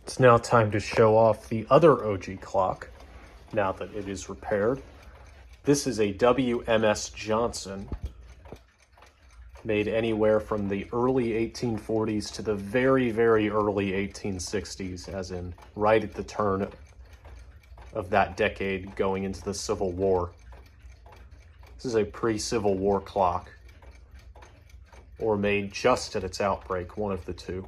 It's now time to show off the other Ogee clock, now that it is repaired. This is a WMS Johnson, made anywhere from the early 1840s to the very, very early 1860s, as in right at the turn of that decade going into the Civil War. This is a pre-Civil War clock, or made just at its outbreak, one of the two.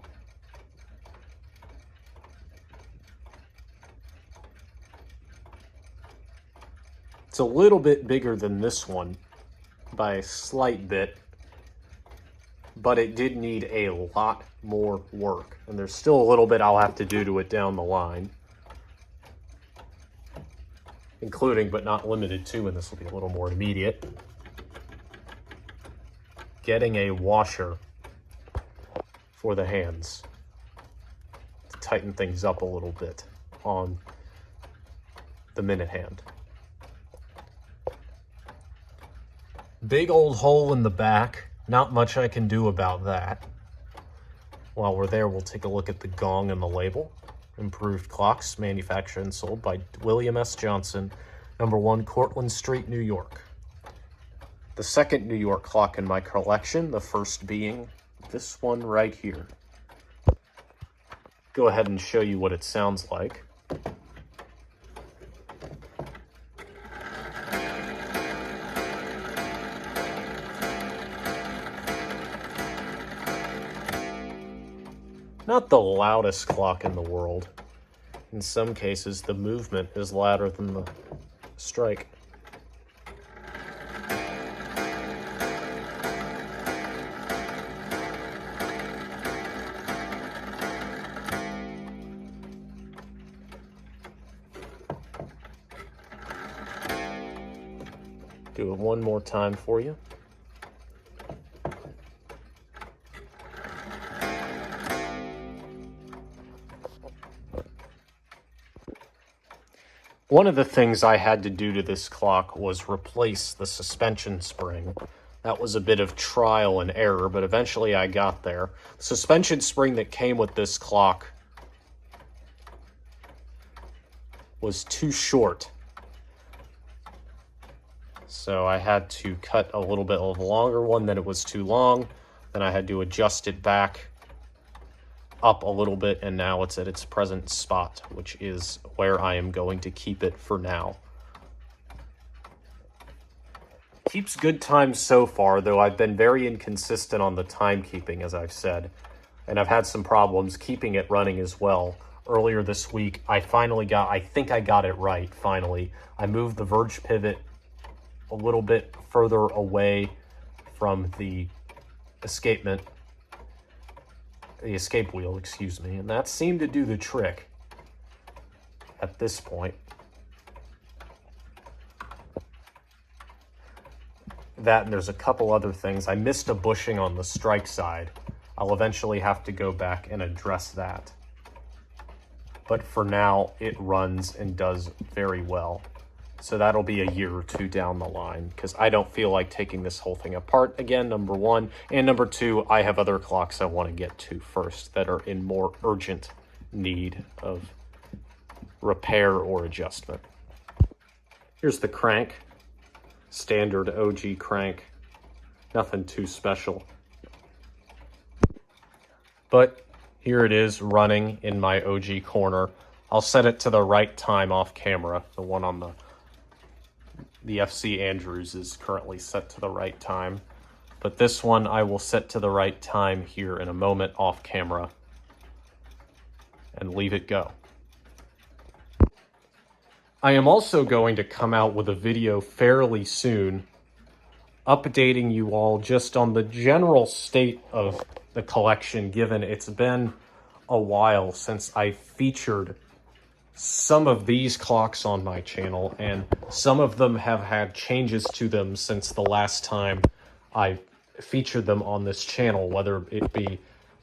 It's a little bit bigger than this one by a slight bit, but it did need a lot more work. And there's still a little bit I'll have to do to it down the line, including but not limited to, and this will be a little more immediate, getting a washer for the hands to tighten things up a little bit on the minute hand. Big old hole in the back. Not much I can do about that. While we're there, we'll take a look at the gong and the label. Improved clocks, manufactured and sold by William S. Johnson, number 1 Cortlandt Street, New York. The second New York clock in my collection, the first being this one right here. Go ahead and show you what it sounds like. Not the loudest clock in the world. In some cases, the movement is louder than the strike. Do it one more time for you. One of the things I had to do to this clock was replace the suspension spring. That was a bit of trial and error, but eventually I got there. The suspension spring that came with this clock was too short, so I had to cut a little bit of a longer one. Then it was too long. Then I had to adjust it back up a little bit, and now it's at its present spot, which is where I am going to keep it for now. Keeps good time so far, though I've been very inconsistent on the timekeeping, as I've said, and I've had some problems keeping it running as well. Earlier this week, I think I got it right, finally. I moved the verge pivot a little bit further away from the escape wheel, excuse me, and that seemed to do the trick at this point. That, and there's a couple other things. I missed a bushing on the strike side. I'll eventually have to go back and address that. But for now, it runs and does very well. So that'll be a year or two down the line, because I don't feel like taking this whole thing apart again, number one. And number two, I have other clocks I want to get to first that are in more urgent need of repair or adjustment. Here's the crank. Standard Ogee crank. Nothing too special. But here it is running in my Ogee corner. I'll set it to the right time off camera. The one on the FC Andrews is currently set to the right time, but this one I will set to the right time here in a moment off camera and leave it go. I am also going to come out with a video fairly soon updating you all just on the general state of the collection, given it's been a while since I featured some of these clocks on my channel, and some of them have had changes to them since the last time I featured them on this channel, whether it be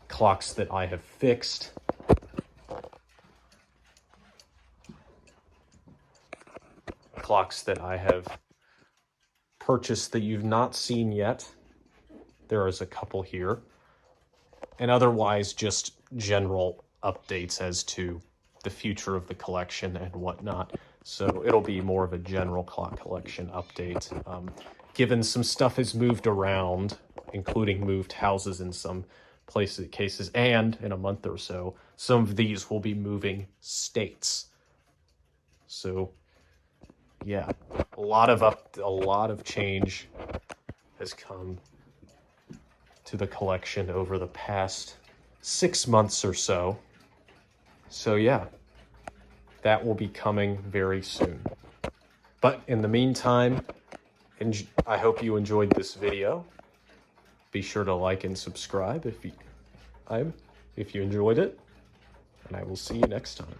clocks that I have fixed, clocks that I have purchased that you've not seen yet. There is a couple here, and otherwise just general updates as to the future of the collection and whatnot. So it'll be more of a general clock collection update. Given some stuff has moved around, including moved houses in some cases, and in a month or so, some of these will be moving states. So yeah, a lot of change has come to the collection over the past 6 months or so. So yeah, that will be coming very soon. But in the meantime, I hope you enjoyed this video. Be sure to like and subscribe if you enjoyed it, and I will see you next time.